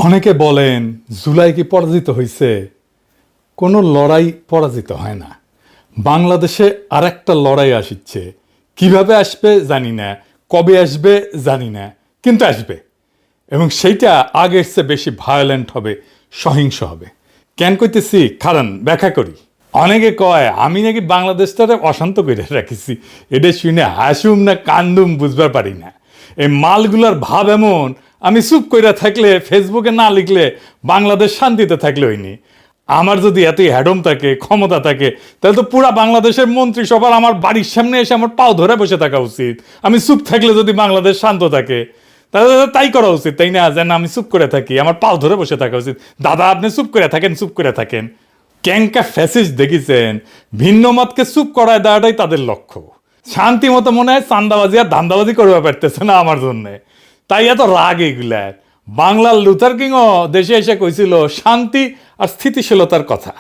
অনেকে বলেন জুলাই কি পরাজিত হয়েছে? কোনো লড়াই পরাজিত হয় না। বাংলাদেশে আরেকটা লড়াই আসছে, কিভাবে আসবে জানি না, কবে আসবে জানি না, কিন্তু আসবে এবং সেইটা আগের চেয়ে বেশি ভায়োলেন্ট হবে, সহিংস হবে। কেন কইতেছি কারণ ব্যাখ্যা করি। অনেকে কয় আমি নাকি বাংলাদেশটারে অশান্ত করে রাখিছি, এটা শুনে হাসুম না কান্দুম বুঝবার পারি না। এই মালগুলার ভাব এমন, আমি চুপ কইরা থাকলে, ফেসবুকে না লিখলে বাংলাদেশ শান্তিতে থাকলে হইনি। আমার যদি এতই হ্যাডম থাকে, ক্ষমতা থাকে, তাহলে তো পুরা বাংলাদেশের মন্ত্রিসভার আমার বাড়ির সামনে এসে আমার পাও ধরে বসে থাকা উচিত। আমি চুপ থাকলে যদি বাংলাদেশ শান্ত থাকে, তাহলে তাই করা উচিত, তাই না? যেন আমি চুপ করে থাকি, আমার পাও ধরে বসে থাকা উচিত। দাদা আপনি চুপ করে থাকেন, চুপ করে থাকেন। ক্যাঙ্কা ফ্যাসিস্ট দেখেছেন, ভিন্ন মতকে চুপ করায় দেওয়াটাই তাদের লক্ষ্য। শান্তি মতো মনে হয় চান্দাবাজি আর ধান্দাবাজি করবে পারতেছে না আমার জন্যে, তাই এত রাগ এগুলার। বাংলার লুথার কিংও দেশে এসে কইছিল শান্তি আর স্থিতিশীলতার কথা,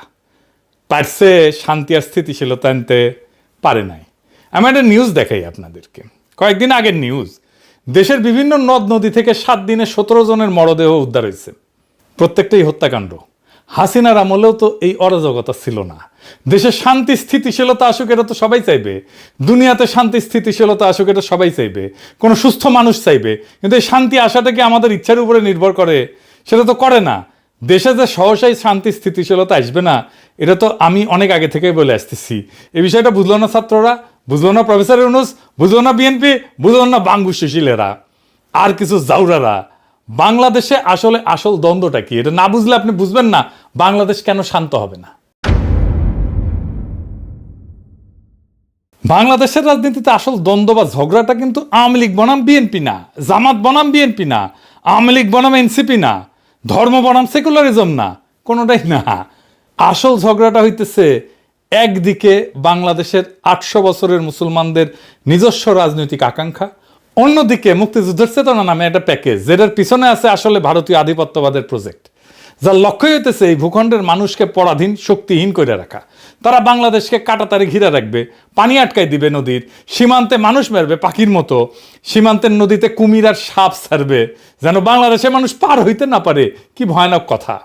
পারছে শান্তি আর স্থিতিশীলতা আনতে পারে নাই। আমি একটা নিউজ দেখাই আপনাদেরকে, কয়েকদিন আগের নিউজ। দেশের বিভিন্ন নদ নদী থেকে 7 দিনে 17 জনের মরদেহ উদ্ধার হয়েছে, প্রত্যেকটাই হত্যাকাণ্ড। হাসিনার আমলেও তো এই অরাজকতা ছিল না। দেশে শান্তি স্থিতিশীলতা আসুক, এটা তো সবাই চাইবে। দুনিয়াতে শান্তি স্থিতিশীলতা আসুক, এটা সবাই চাইবে, কোনো সুস্থ মানুষ চাইবে। কিন্তু এই শান্তি আসাটা কি আমাদের ইচ্ছার উপরে নির্ভর করে? সেটা তো করে না। দেশে যে সহসাই শান্তি স্থিতিশীলতা আসবে না, এটা তো আমি অনেক আগে থেকেই বলে আসতেছি। এই বিষয়টা বুঝলো না ছাত্ররা, বুঝলো না প্রফেসর ইউনূস, বুঝলো না বিএনপি, বুঝলো না বাঙ্গু সুশীলেরা আর কিছু জাউরারা। বাংলাদেশে আসলে আসল দ্বন্দ্বটা কি, এটা না বুঝলে আপনি বুঝবেন না বাংলাদেশ কেন শান্ত হবে না। বাংলাদেশের রাজনীতিতে আসল দ্বন্দ্ব বা ঝগড়াটা কিন্তু আওয়ামী লীগ বনাম বিএনপি না, জামাত বনাম বিএনপি না, আওয়ামী লীগ বনাম এনসিপি না, ধর্ম বনাম সেকুলারিজম না, কোনোটাই না। আসল ঝগড়াটা হইতেছে একদিকে বাংলাদেশের 800 বছরের মুসলমানদের নিজস্ব রাজনৈতিক আকাঙ্ক্ষা, অন্যদিকে মুক্তিযুদ্ধের চেতনা নামে একটা প্যাকেজ, যেটার পিছনে আছে আসলে ভারতীয় আধিপত্যবাদের প্রজেক্ট, যার লক্ষ্যই হইতেছে এই ভূখণ্ডের মানুষকে পরাধীন, শক্তিহীন করে রাখা। তারা বাংলাদেশকে কাটাতারে ঘিরে রাখবে, পানি আটকায় দিবে নদীর, সীমান্তে মানুষ মারবে পাখির মতো, সীমান্তের নদীতে কুমির আর সাপ ছাড়বে যেন বাংলাদেশের মানুষ পার হইতে না পারে। কি ভয়ানক কথা!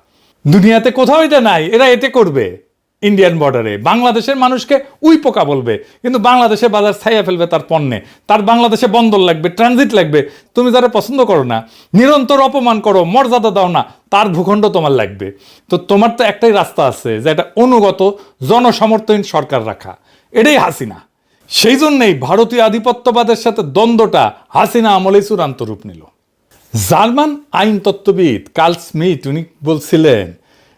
দুনিয়াতে কোথাও এটা নাই। এরা এতে করবে ইন্ডিয়ান বর্ডারে, বাংলাদেশের মানুষকে উই পোকা বলবে, কিন্তু বাংলাদেশে বাজার ছাইয়া ফেলবে তার পণ্যে। তার বাংলাদেশে বন্দর লাগবে, ট্রানজিট লাগবে। তুমি যারা পছন্দ করো না, নিরন্তর অপমান করো, মর্যাদা দাও না, তার ভূখণ্ড তোমার লাগবে। তো তোমার তো একটাই রাস্তা আছে, যে এটা অনুগত জনসমর্থনহীন সরকার রাখা। এটাই হাসিনা। সেই জন্যেই ভারতীয় আধিপত্যবাদের সাথে দ্বন্দ্বটা হাসিনা আমলেই চূড়ান্ত রূপ নিল। জার্মান আইন তত্ত্ববিদ কার্ল স্মিথ উনি বলছিলেন,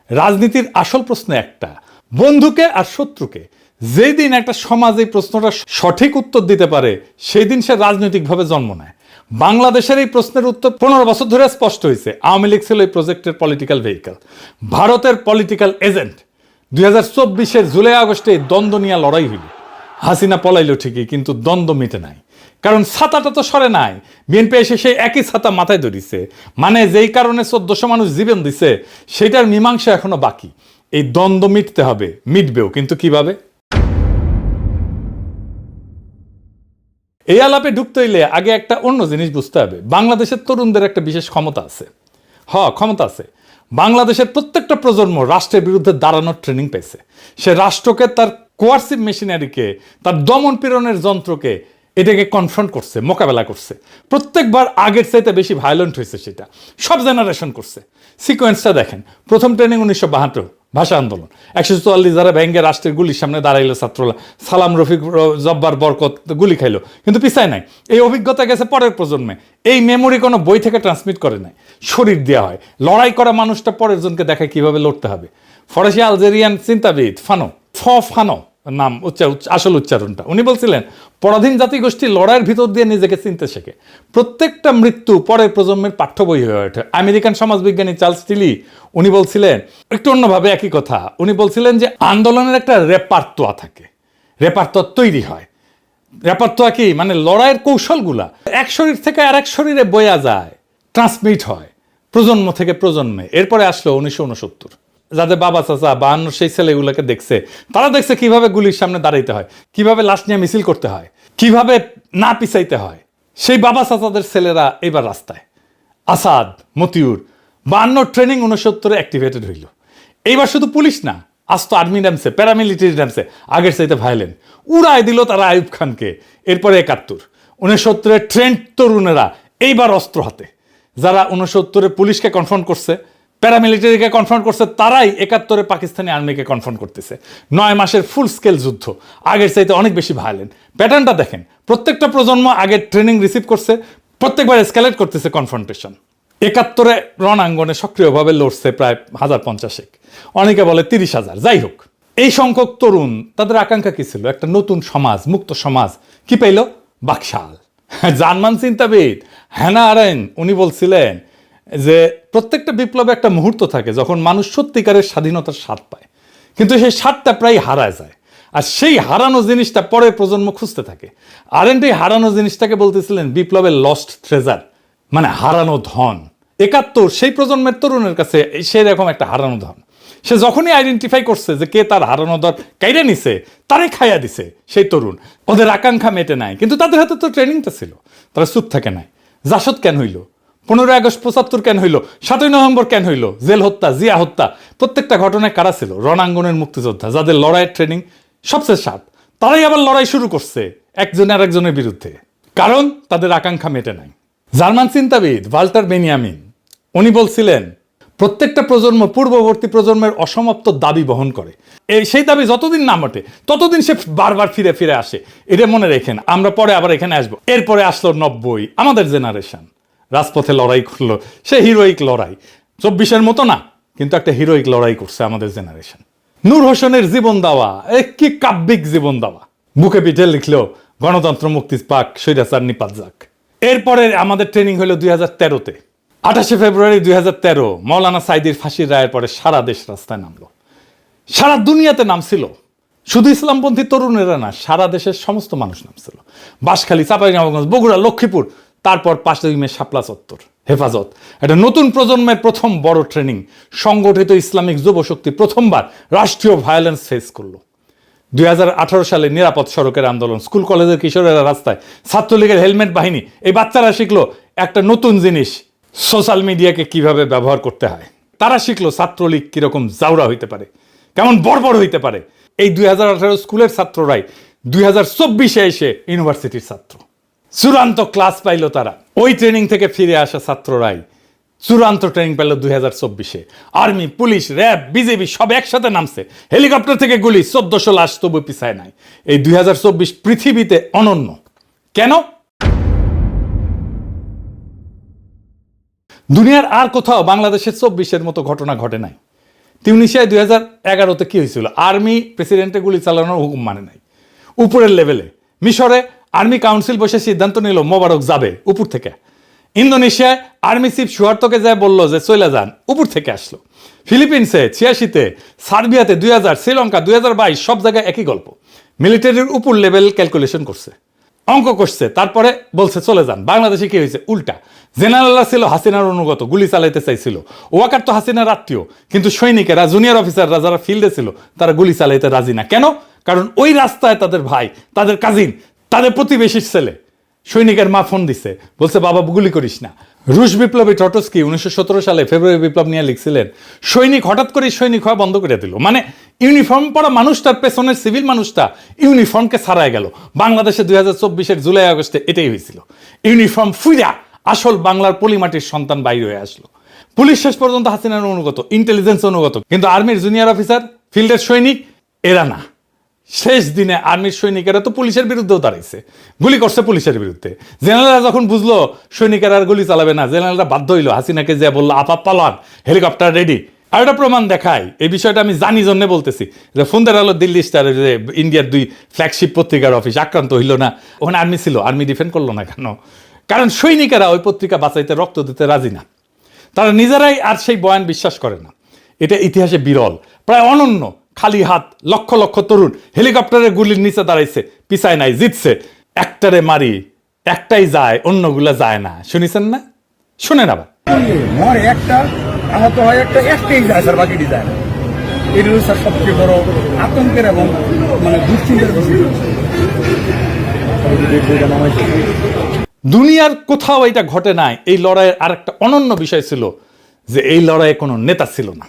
রাজনীতির আসল প্রশ্ন একটা, বন্ধুকে আর শত্রুকে। যেই দিন একটা সমাজ এই প্রশ্নটা সঠিক উত্তর দিতে পারে, সেই দিন সে রাজনৈতিকভাবে জন্ম নেয়। বাংলাদেশের এই প্রশ্নের উত্তর 15 বছর ধরে স্পষ্ট হয়েছে। আওয়ামী লীগ ছিল এই প্রজেক্টের পলিটিক্যাল ভেহিকল, ভারতের পলিটিক্যাল এজেন্ট। 2024-এর জুলাই আগস্টে দ্বন্দ্ব নিয়ে লড়াই হইল। হাসিনা পলাইল ঠিকই, কিন্তু দ্বন্দ্ব মিটে নাই, কারণ ছাতাটা তো সরে নাই। বিএনপি এসে সেই একই ছাতা মাথায় ধরিছে, মানে যেই কারণে 1400 মানুষ জীবন দিছে, সেটার মীমাংসা এখনো বাকি। এই দ্বন্দ্ব মিটতে হবে, মিটবেও, কিন্তু কিভাবে? এই আলাপে ঢুকতে হইলে আগে একটা অন্য জিনিস বুঝতে হবে। বাংলাদেশের তরুণদের একটা বিশেষ ক্ষমতা আছে। ক্ষমতা আছে। বাংলাদেশের প্রত্যেকটা প্রজন্ম রাষ্ট্রের বিরুদ্ধে দাঁড়ানোর ট্রেনিং পেয়েছে। সে রাষ্ট্রকে, তার কোয়ার্সিভ মেশিনারিকে, তার দমন পীড়নের যন্ত্রকে, এটাকে কনফ্রন্ট করছে, মোকাবেলা করছে। প্রত্যেকবার আগের চাইতে বেশি ভায়োলেন্ট হয়েছে সেটা। সব জেনারেশন করছে। সিকোয়েন্সটা দেখেন। প্রথম ট্রেনিং 1972, ভাষা আন্দোলন। 144 যারা ব্যাঙ্গে রাষ্ট্রের গুলির সামনে দাঁড়াইলো ছাত্ররা, সালাম, রফিক, জব্বার, বরকত গুলি খাইলো, কিন্তু পিছায় নাই। এই অভিজ্ঞতা গেছে পরের প্রজন্মে। এই মেমোরি কোনো বই থেকে ট্রান্সমিট করে নাই, শরীর দেওয়া হয়। লড়াই করা মানুষটা পরের জনকে দেখায় কিভাবে লড়তে হবে। ফরাসি আলজেরিয়ান চিন্তাবিদ ফানো নাম আসল উচ্চারণটা, উনি বলছিলেন, পরাধীন জাতিগোষ্ঠী লড়াইয়ের ভিতর দিয়ে নিজেকে চিনতে শেখে। প্রত্যেকটা মৃত্যু পরের প্রজন্মের পাঠ্য বই হয়ে ওঠে। আমেরিকান সমাজবিজ্ঞানী চার্লস টিলি উনি বলছিলেন একটু অন্যভাবে একই কথা। উনি বলছিলেন যে আন্দোলনের একটা রেপার্তোয়া থাকে, রেপার্তোয়া তৈরি হয়। রেপার্তোয়া কি মানে লড়াইয়ের কৌশলগুলা এক শরীর থেকে আর এক শরীরে বয়া যায়, ট্রান্সমিট হয় প্রজন্ম থেকে প্রজন্মে। এরপরে আসলো 1969, যাদের বাবা চাচা 52 সেই ছেলেগুলোকে দেখছে, তারা দেখছে কিভাবে গুলির সামনে দাঁড়াইতে হয়, কিভাবে লাশ নিয়ে মিছিল করতে হয়, কিভাবে না পিছাইতে হয়। সেই বাবা চাচাদের ছেলেরা এবার রাস্তায়। আসাদ, মতিউর, 52 ট্রেনিং 69 অ্যাক্টিভেটেড হইল। এইবার শুধু পুলিশ না, আজ তো আর্মি নামছে, প্যারামিলিটারি নামছে, আগের চাইতে ভায়োলেন্ট। উড়ায় দিল তারা আইয়ুব খানকে। এরপরে 71 69 ট্রেন্ড তরুণেরা এইবার অস্ত্র হাতে। যারা 69 পুলিশকে কনফ্রন্ট করছে, প্যারামিলিটারিকে কনফ্রন্ট করছে, তারাই 71 পাকিস্তানি আর্মিকে কনফ্রন্ট করতেছে। 9 মাসের ফুল স্কেল যুদ্ধ, আগের চাইতে অনেক বেশি ভায়োলেন্ট। প্যাটার্নটা দেখেন, প্রত্যেকটা প্রজন্ম আগের ট্রেনিং রিসিভ করছে, প্রত্যেকবার এসকেলেট করতেছে কনফ্রন্টেশন। 71 রণাঙ্গনে সক্রিয়ভাবে লড়ছে প্রায় 1050, অনেকে বলে 30,000। যাই হোক, এই সংখ্যক তরুণ, তাদের আকাঙ্ক্ষা কি ছিল? একটা নতুন সমাজ, মুক্ত সমাজ। কি পাইল? বাকশাল। জার্মান চিন্তাবিদ হ্যানা আরেন্ট উনি বলছিলেন যে প্রত্যেকটা বিপ্লবে একটা মুহূর্ত থাকে যখন মানুষ সত্যিকারের স্বাধীনতার স্বাদ পায়, কিন্তু সেই স্বাদটা প্রায় হারায় যায়। আর সেই হারানো জিনিসটা পরের প্রজন্ম খুঁজতে থাকে। আরেন্ট এই হারানো জিনিসটাকে বলতেছিলেন বিপ্লবের লস্ট ট্রেজার, মানে হারানো ধন। 71 সেই প্রজন্মের তরুণের কাছে সেই রকম একটা হারানো ধন। সে যখনই আইডেন্টিফাই করছে যে কে তার হারানো ধন কাইরে নিছে, তারে খাইয়া দিছে সেই তরুণ। ওদের আকাঙ্ক্ষা মেটে নাই, কিন্তু তাদের হাতে তো ট্রেনিংটা ছিল, তারা চুপ থাকে নাই। জাসদ কেন হইল? 15 আগস্ট 75 কেন হইল? 7ই নভেম্বর কেন হইল? জেল হত্যা, জিয়া হত্যা, প্রত্যেকটা ঘটনায় কারা ছিল? রণাঙ্গনের মুক্তিযোদ্ধা, যাদের লড়াইয়ের ট্রেনিং সবচেয়ে সাত। তারাই আবার লড়াই শুরু করছে একজন আর একজনের বিরুদ্ধে, কারণ তাদের আকাঙ্ক্ষা মেটে নাই। জার্মান চিন্তাবিদ ভাল্টার বেনিয়ামিন উনি বলছিলেন প্রত্যেকটা প্রজন্ম পূর্ববর্তী প্রজন্মের অসমাপ্ত দাবি বহন করে। সেই দাবি যতদিন না মটে ততদিন সে বারবার ফিরে ফিরে আসে। এটা মনে রেখেন, আমরা পরে আবার এখানে আসবো। এরপরে আসলো 90, আমাদের জেনারেশন রাজপথে লড়াই করলো, সে হিরোইক লড়াই। 24-এর মতো না, কিন্তু একটা হিরোইক লড়াই করছে আমাদের জেনারেশন। নূর হোসেনের জীবন দেওয়া, কি কাব্যিক জীবন দেওয়া, বুকে পিঠে লিখলো গণতন্ত্র মুক্তি পাক, স্বৈরাচার নিপাত যাক। এরপরে আমাদের ট্রেনিং হলো 2013-তে। 28 ফেব্রুয়ারি 2013 মৌলানা সাইদির ফাঁসির রায়ের পরে সারা দেশ রাস্তায় নামলো, সারা দুনিয়াতে নামছিল। শুধু ইসলামপন্থী তরুণেরা না, সারা দেশের সমস্ত মানুষ নামছিল। বাঁশখালী, চাঁপাইনবাবগঞ্জ, বগুড়া, লক্ষ্মীপুর, তারপর 5 মে শাপলা চত্বর। হেফাজত, একটা নতুন প্রজন্মের প্রথম বড় ট্রেনিং। সংগঠিত ইসলামিক যুবশক্তি প্রথমবার রাষ্ট্রীয় ভায়োলেন্স ফেস করলো। 2018 সালে নিরাপদ সড়কের আন্দোলন, স্কুল কলেজের কিশোরেরা রাস্তায়, ছাত্রলীগের হেলমেট বাহিনী, এই বাচ্চারা শিখলো একটা নতুন জিনিস, সোশ্যাল মিডিয়াকে কিভাবে ব্যবহার করতে হয়। তারা শিখলো ছাত্রলীগ কিরকম জাউরা হইতে পারে, কেমন বর্বর হইতে পারে। এই 2018 স্কুলের ছাত্ররাই 2024-এ এসে ইউনিভার্সিটির ছাত্র। চূড়ান্ত ক্লাস পাইল তারা। ওই ট্রেনিং থেকে ফিরে আসা ছাত্ররাই চূড়ান্ত ট্রেনিং পেল 2024-এ। আর্মি, পুলিশ, র্যাব, বিজেপি সব একসাথে নামছে। হেলিকপ্টার থেকে গুলি, 1400 লাশ তবু পিছায় নাই। এই 2024 পৃথিবীতে অনন্য। কেন? দুনিয়ার আর কোথাও বাংলাদেশের 24-এর মতো ঘটনা ঘটে নাই। তিউনিসিয়ায় 2011-তে কি হয়েছিল? আর্মি প্রেসিডেন্টের গুলি চালানোর হুকুম মানে নাই, উপরের লেভেলে। মিশরে আর্মি কাউন্সিল বসে সিদ্ধান্ত নিল মোবারক যাবে, উপর থেকে। ইন্দোনেশিয়ায় আর্মি চিফ সুহার্তোকে যায় বলল যে চলে যান, উপর থেকে আসলো। ফিলিপিন্সে 86-তে, সার্বিয়াতে 2000, শ্রীলঙ্কা 2022, সব জায়গায় একই গল্প। মিলিটারির উপর লেভেল ক্যালকুলেশন করছে, অঙ্ক করছে, তারপরে বলছে চলে যান। বাংলাদেশে কি হয়েছে? উল্টা। জেনারেলরা ছিল হাসিনার অনুগত, গুলি চালাইতে চাইছিল। ওয়াকার তো হাসিনার আত্মীয়, কিন্তু সৈনিকেরা, জুনিয়র অফিসাররা যারা ফিল্ডে ছিল, তারা গুলি চালাইতে রাজি না। কেন? কারণ ওই রাস্তায় তাদের ভাই, তাদের কাজিন, তাদের প্রতিবেশীর ছেলে, সৈনিকের মা ফোন দিছে, বলছে বাবা গুলি করিস না। রুশ বিপ্লবী ট্রটস্কি 1917 সালে ফেব্রুয়ারি বিপ্লব নিয়ে লিখছিলেন, সৈনিক হঠাৎ করে সৈনিক হওয়া বন্ধ করে দিল। মানে ইউনিফর্ম পরা মানুষটার পেছনের সিভিল মানুষটা ইউনিফর্মকে ছাড়াই গেল। বাংলাদেশে 2024-এর জুলাই আগস্টে এটাই হয়েছিল। ইউনিফর্ম ফুইরা আসল বাংলার পলিমাটির সন্তান বাইরে হয়ে আসলো। পুলিশ শেষ পর্যন্ত হাসিনার অনুগত, ইন্টেলিজেন্স অনুগত, কিন্তু আর্মির জুনিয়র অফিসার, ফিল্ডের সৈনিক, এরা না। শেষ দিনে আর্মির সৈনিকেরা তো পুলিশের বিরুদ্ধেও দাঁড়াইছে, গুলি করছে পুলিশের বিরুদ্ধে। জেনারেলরা যখন বুঝলো সৈনিকেরা আর গুলি চালাবে না, জেনারেলরা বাধ্য হইলো, হাসিনাকে যে বললো আপা পালান, হেলিকপ্টার রেডি। আর একটা প্রমাণ দেখায়, এই বিষয়টা আমি জানি জন্য বলতেছি, যে ফোনদের আলো দিল্লি স্টার, যে ইন্ডিয়ার 2 ফ্ল্যাগশিপ পত্রিকার অফিস আক্রান্ত হইল না, ওখানে আর্মি ছিল, আর্মি ডিফেন্ড করলো না কেন? কারণ সৈনিকেরা ওই পত্রিকা বাঁচাইতে, রক্ত দিতে রাজি না। তারা নিজেরাই আর সেই বয়ান বিশ্বাস করে না। এটা ইতিহাসে বিরল, প্রায় অনন্য। খালি হাত লক্ষ লক্ষ তরুণ হেলিকপ্টারের গুলির নিচে দাঁড়াইছে, পিছায় নাই, জিতছে। একটারে মারি, একটাই যায়, অন্যগুলা যায় না। শুনিছেন না? শুনেন আবার। মরে একটা, আহত হয় একটা, একটাই যায় স্যার, বাকিটি যায় না। এটি হচ্ছে স্যার সবচেয়ে বড় আতঙ্কের এবং মানে দুশ্চিন্তার বিষয়। দুনিয়ার কোথাও এটা ঘটে নাই। এই লড়াইয়ের আরেকটা অনন্য বিষয় ছিল যে এই লড়াইয়ে কোনো নেতা ছিল না,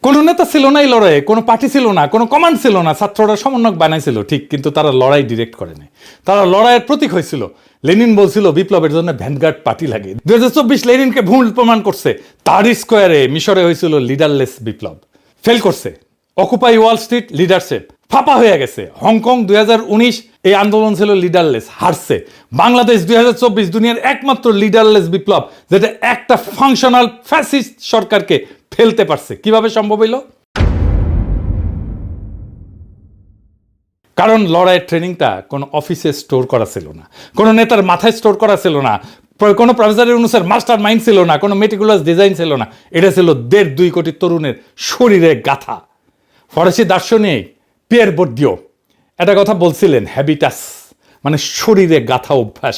কোনো নেতা ছিল না এই লড়াইয়ে, কোনো পার্টি ছিল না, কোনো কমান্ড ছিল না। ছাত্ররা সমন্বয়ক বানাইছিল ঠিক, কিন্তু তারা লড়াই ডিরেক্ট করে নাই, তারা লড়াইয়ের প্রতীক হয়েছিল। লেনিন বলছিল বিপ্লবের জন্য ভ্যানগার্ড পার্টি লাগে। 2024 লেনিনকে ভুল প্রমাণ করছে। তাহরির স্কোয়ারে মিশরে হয়েছিল লিডারলেস বিপ্লব, ফেল করছে। অকুপাই ওয়াল স্ট্রিট লিডারশিপ ফাঁপা হয়ে গেছে। হংকং 2019 এই আন্দোলন ছিল লিডারলেস, হারছে। বাংলাদেশ 2024 দুনিয়ার একমাত্র লিডারলেস বিপ্লব যেটা একটা ফাংশনাল ফ্যাসিস্ট সরকারকে ফেলতে পারছে। কিভাবে সম্ভব হইল? কারণ লড়াইয়ের ট্রেনিংটা কোনো অফিসে স্টোর করা ছিল না, কোনো নেতার মাথায় স্টোর করা ছিল না, কোনো প্রফেসরের অনুসার মাস্টার মাইন্ড ছিল না, কোনো মেটিকুলাস ডিজাইন ছিল না। এটা ছিল 1.5-2 কোটি তরুণের শরীরে গাথা। ফরাসি দার্শনিক পিয়ের বোর্ডিও একটা কথা বলছিলেন, হ্যাবিটাস মানে শরীরে গাথা অভ্যাস।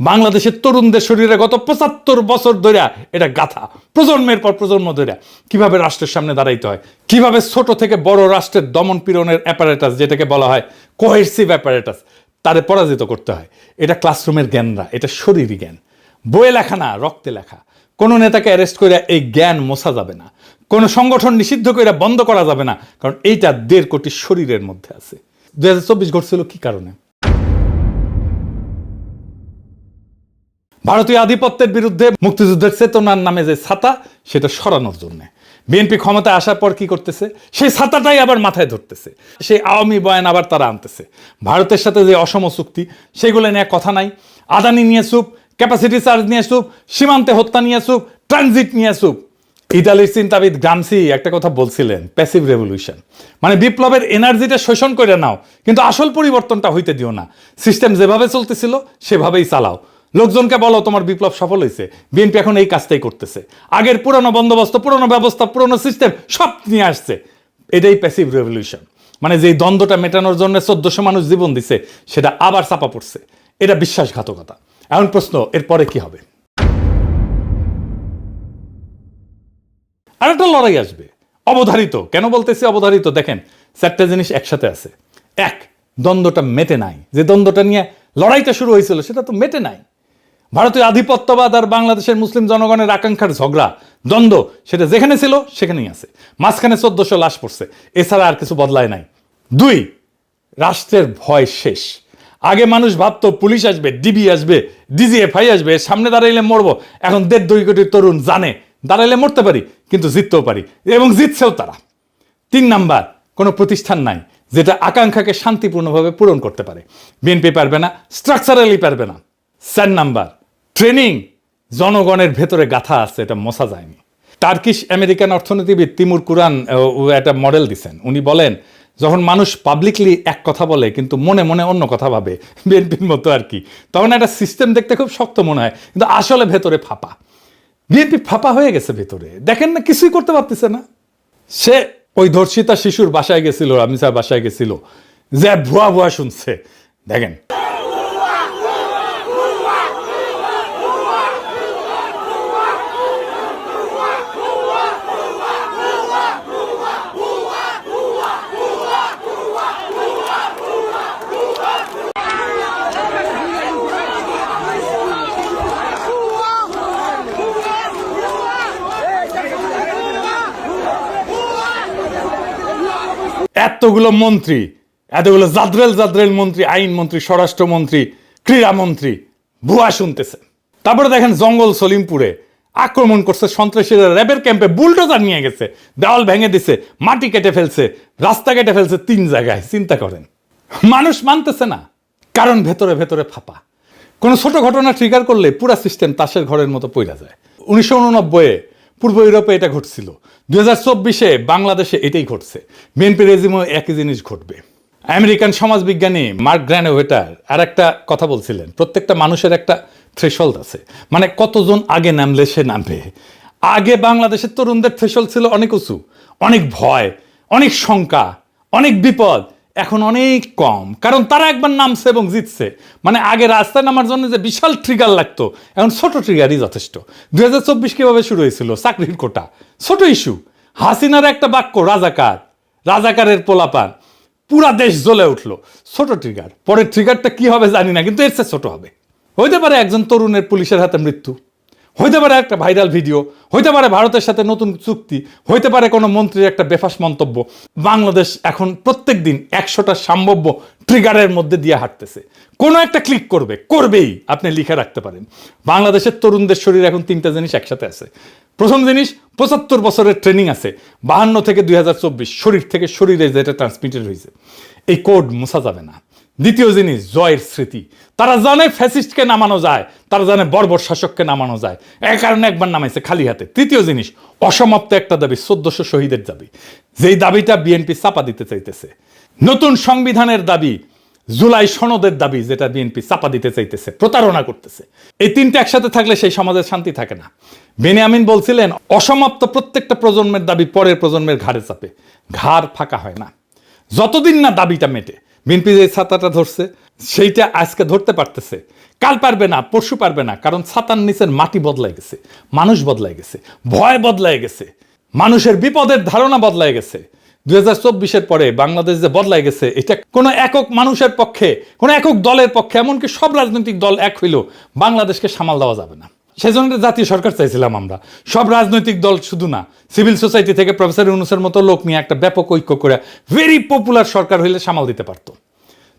বাংলাদেশের তরুণদের শরীরে গত 75 বছর ধরে এটা গাথা, প্রজন্মের পর প্রজন্ম ধরে। কিভাবে রাষ্ট্রের সামনে দাঁড়াইতে হয়, কিভাবে ছোট থেকে বড় রাষ্ট্রের দমন পীড়নের অ্যাপারেটাস, যেটাকে বলা হয় কোহেসিভ অ্যাপারেটাস, তারে পরাজিত করতে হয়। এটা ক্লাসরুমের জ্ঞান না, এটা শরীরী জ্ঞান, বইয়ে লেখা না, রক্তে লেখা। কোনো নেতাকে অ্যারেস্ট করে এই জ্ঞান মোছা যাবে না, কোনো সংগঠন নিষিদ্ধ করে বন্ধ করা যাবে না, কারণ এইটা 1.5 কোটি শরীরের মধ্যে আছে। 2024 ঘটছিল কি কারণে? ভারতীয় আধিপত্যের বিরুদ্ধে মুক্তিযুদ্ধের চেতনার নামে যে ছাতা, সেটা সরানোর জন্য বিএনপি ক্ষমতায় আসার পর কি করতেছে, সেই ছাতাটাই আবার মাথায় ধরতেছে, সেই আওয়ামী বয়ান আবার তারা আনতেছে। ভারতের সাথে যে অসম চুক্তি, সেগুলো নিয়ে কথা নাই। আদানি নিয়ে চুপ, ক্যাপাসিটি চার্জ নিয়ে চুপ, সীমান্তে হত্যা নিয়ে চুপ, ট্রানজিট নিয়ে চুপ। ইতালির চিন্তাবিদ গ্রামসি একটা কথা বলছিলেন, প্যাসিভ রেভলিউশন মানে বিপ্লবের এনার্জিটা শোষণ করে নাও, কিন্তু আসল পরিবর্তনটা হইতে দিও না। সিস্টেম যেভাবে চলতেছিল সেভাবেই চালাও। লোকজনকে বলো তোমার বিপ্লব সফল হয়েছে। বিএনপি এখন এই কাজটাই করতেছে। আগের পুরনো বন্দোবস্ত, পুরনো ব্যবস্থা, পুরনো সিস্টেম সব নিয়ে আসছে। এটাই প্যাসিভ রেভলিউশন মানে যেই দ্বন্দ্বটা মেটানোর জন্য 1400 মানুষ জীবন দিছে, সেটা আবার চাপা পড়ছে। এটা বিশ্বাসঘাতকতা। এখন প্রশ্ন, এরপরে কি হবে? আর একটা লড়াই আসবে, অবধারিত। কেন বলতেছি অবধারিত? দেখেন, 4টা জিনিস একসাথে আছে। এক, দ্বন্দ্বটা মেটে নাই। যে দ্বন্দ্বটা নিয়ে লড়াইটা শুরু হয়েছিল সেটা তো মেটে নাই। ভারতীয় আধিপত্যবাদ আর বাংলাদেশের মুসলিম জনগণের আকাঙ্ক্ষার ঝগড়া, দ্বন্দ্ব, সেটা যেখানে ছিল সেখানেই আছে। মাঝখানে 1400 লাশ পড়ছে, এছাড়া আর কিছু বদলায় নাই। 2, রাষ্ট্রের ভয় শেষ। আগে মানুষ ভাবতো পুলিশ আসবে, ডিবি আসবে, ডিজিএফআই আসবে, সামনে দাঁড়াইলে মরবো। এখন 1.5-2 কোটি তরুণ জানে দাঁড়াইলে মরতে পারি, কিন্তু জিততেও পারি, এবং জিতছেও তারা। 3 নাম্বার, কোনো প্রতিষ্ঠান নাই যেটা আকাঙ্ক্ষাকে শান্তিপূর্ণভাবে পূরণ করতে পারে। বিএনপি পারবে না, স্ট্রাকচারালি পারবে না। 4 নাম্বার, ট্রেনিং জনগণের ভেতরে গাথা আছে, এটা মোছা যায়নি। টার্কিশ আমেরিকান অর্থনীতিবিদ তিমুর কুরান একটা মডেল দিচ্ছেন। উনি বলেন, যখন মানুষ পাবলিকলি এক কথা বলে কিন্তু মনে মনে অন্য কথা ভাবে, বিএনপির মতো আর কি, তখন একটা সিস্টেম দেখতে খুব শক্ত মনে হয়, কিন্তু আসলে ভেতরে ফাঁপা। বিএনপি ফাঁপা হয়ে গেছে ভেতরে, দেখেন না, কিছুই করতে পারতেছে না। সে ওই ধর্ষিতা শিশুর বাসায় গেছিল, রামিসার বাসায় গেছিল, যে ভুয়া ভুয়া শুনছে, দেখেন। এতগুলো মন্ত্রী, এতগুলো জাদ্রেল মন্ত্রী, আইন মন্ত্রী, স্বরাষ্ট্রমন্ত্রী, ক্রীড়ামন্ত্রী ভুয়া শুনতেছে। তারপরে দেখেন জঙ্গল সলিমপুরে আক্রমণ করছে সন্ত্রাসীরা, র্যাবের ক্যাম্পে বুলডোজার নিয়ে গেছে, দেওয়াল ভেঙে দিছে, মাটি কেটে ফেলছে, রাস্তা কেটে ফেলছে 3 জায়গায়। চিন্তা করেন, মানুষ মানতেছে না, কারণ ভেতরে ভেতরে ফাঁপা। কোনো ছোট ঘটনা ট্রিগার করলে পুরা সিস্টেম তাসের ঘরের মতো পইরা যায়। 1989-এ পূর্ব ইউরোপে এটা ঘটছিল, 2024-এ বাংলাদেশে এটাই ঘটছে। বিএনপি রেজিমও একই জিনিস ঘটবে। আমেরিকান সমাজবিজ্ঞানী মার্ক গ্র্যানোভেটার আর একটা কথা বলছিলেন, প্রত্যেকটা মানুষের একটা থ্রেশহোল্ড আছে, মানে কতজন আগে নামলে সে নামবে। আগে বাংলাদেশের তরুণদের থ্রেশহোল্ড ছিল অনেক উঁচু, অনেক ভয়, অনেক শঙ্কা, অনেক বিপদ। এখন অনেক কম, কারণ তারা একবার নামছে এবং জিতছে। মানে আগে রাস্তায় নামার জন্য যে বিশাল ট্রিগার লাগতো, এখন ছোট ট্রিগারই যথেষ্ট। 2024 কিভাবে শুরু হয়েছিল? চাকরির কোটা, ছোট ইস্যু। হাসিনার একটা বাক্য, রাজাকার, রাজাকারের পোলাপান, পুরা দেশ জ্বলে উঠলো, ছোট ট্রিগার। পরের ট্রিগারটা কি হবে জানি না, কিন্তু এর চেয়ে ছোট হবে। হইতে পারে একজন তরুণের পুলিশের হাতে মৃত্যু, হইতে পারে একটা ভাইরাল ভিডিও, হইতে পারে ভারতের সাথে নতুন চুক্তি, হইতে পারে কোনো মন্ত্রীর একটা বেফাস মন্তব্য। বাংলাদেশ এখন প্রত্যেক দিন 100টা সম্ভাব্য ট্রিগারের মধ্যে দিয়ে হাঁটতেছে। কোনো একটা ক্লিক করবেই, আপনি লিখে রাখতে পারেন। বাংলাদেশের তরুণদের শরীর এখন 3টা জিনিস একসাথে আছে। প্রথম জিনিস, 75 বছরের ট্রেনিং আছে, 52 থেকে 2024 শরীর থেকে শরীরে যেটা ট্রান্সমিটেড হয়েছে, এই কোড মুছা যাবে না। দ্বিতীয় জিনিস, জয়ের স্মৃতি। তারা জানে ফ্যাসিস্টকে নামানো যায়, তারা জানে বর্বর শাসককে নামানো যায়, এই কারণে একবার নামাইছে খালি হাতে। তৃতীয় জিনিস, অসমাপ্ত একটা দাবি, 1400 শহীদের দাবি, যেই দাবিটা বিএনপি চাপা দিতে চাইতেছে। নতুন সংবিধানের দাবি, জুলাই সনদের দাবি, যেটা বিএনপি চাপা দিতে চাইতেছে, প্রতারণা করতেছে। এই তিনটা একসাথে থাকলে সেই সমাজের শান্তি থাকে না। বেনিয়ামিন বলছিলেন, অসমাপ্ত প্রত্যেকটা প্রজন্মের দাবি পরের প্রজন্মের ঘাড়ে চাপে, ঘাড় ফাঁকা হয় না যতদিন না দাবিটা মেটে। বিএনপি যে ছাতাটা ধরছে সেইটা আজকে ধরতে পারতেছে, কাল পারবে না, পরশু পারবে না, কারণ ছাতার নিচের মাটি বদলাই গেছে, মানুষ বদলাই গেছে, ভয় বদলাই গেছে, মানুষের বিপদের ধারণা বদলাই গেছে। 2024-এর পরে বাংলাদেশ যে বদলাই গেছে, এটা কোনো একক মানুষের পক্ষে, কোনো একক দলের পক্ষে, এমনকি সব রাজনৈতিক দল এক হইলেও বাংলাদেশকে সামাল দেওয়া যাবে না। সেজন্য জাতীয় সরকার চাইছিলাম আমরা, সব রাজনৈতিক দল শুধু না, সিভিল সোসাইটি থেকে প্রফেসর ইউনূসের মতো লোক নিয়ে একটা ব্যাপক ঐক্য করে ভেরি পপুলার সরকার হইলে সামাল দিতে পারত।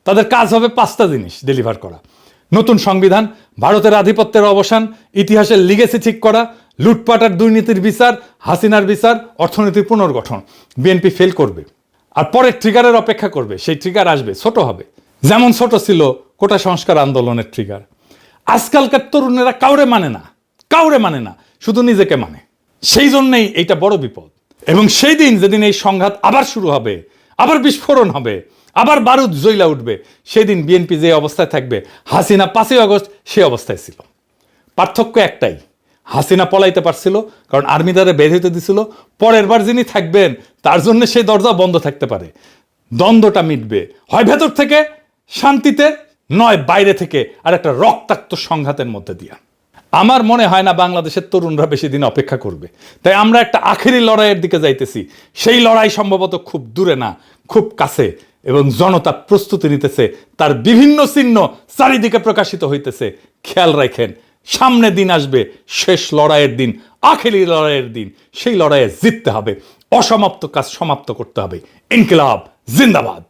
তাদের কাজ হবে 5টা জিনিস ডেলিভার করা: নতুন সংবিধান, ভারতের আধিপত্যের অবসান, ইতিহাসের লিগেসি ঠিক করা, লুটপাট আর দুর্নীতির বিচার, হাসিনার বিচার, অর্থনীতির পুনর্গঠন। বিএনপি ফেল করবে আর পরে ট্রিগারের অপেক্ষা করবে। সেই ট্রিগার আসবে, ছোট হবে, যেমন ছোট ছিল কোটা সংস্কার আন্দোলনের ট্রিগার। আজকালকার তরুণেরা কাউরে মানে না, শুধু নিজেকে মানে। সেই জন্যই এইটা বড় বিপদ। এবং সেই দিন যেদিন এই সংঘাত আবার শুরু হবে, আবার বিস্ফোরণ হবে, আবার বারুদ জ্বলা উঠবে, সেদিন বিএনপি যে অবস্থায় থাকবে, হাসিনা 5ই আগস্ট সে অবস্থায় ছিল। পার্থক্য একটাই, হাসিনা পলাইতে পারছিল কারণ আর্মি দ্বারা বের হইতে দিছিল। পরের বার যিনি থাকবেন তার জন্য সেই দরজা বন্ধ থাকতে পারে। দ্বন্দ্বটা মিটবে হয় ভেতর থেকে শান্তিতে, নয় বাইরে থেকে আর একটা রক্তাক্ত সংঘাতের মধ্যে দিয়া। আমার মনে হয় না বাংলাদেশের তরুণরা বেশি দিন অপেক্ষা করবে। তাই আমরা একটা আখেরি লড়াইয়ের দিকে যাইতেছি। সেই লড়াই সম্ভবত খুব দূরে না, খুব কাছে, এবং জনতা প্রস্তুতি নিতেছে, তার বিভিন্ন চিহ্ন চারিদিকে প্রকাশিত হইতেছে। খেয়াল রাখেন, সামনে দিন আসবে, শেষ লড়াইয়ের দিন, আখেরি লড়াইয়ের দিন। সেই লড়াইয়ে জিততে হবে, অসমাপ্ত কাজ সমাপ্ত করতে হবে। ইনকিলাব জিন্দাবাদ।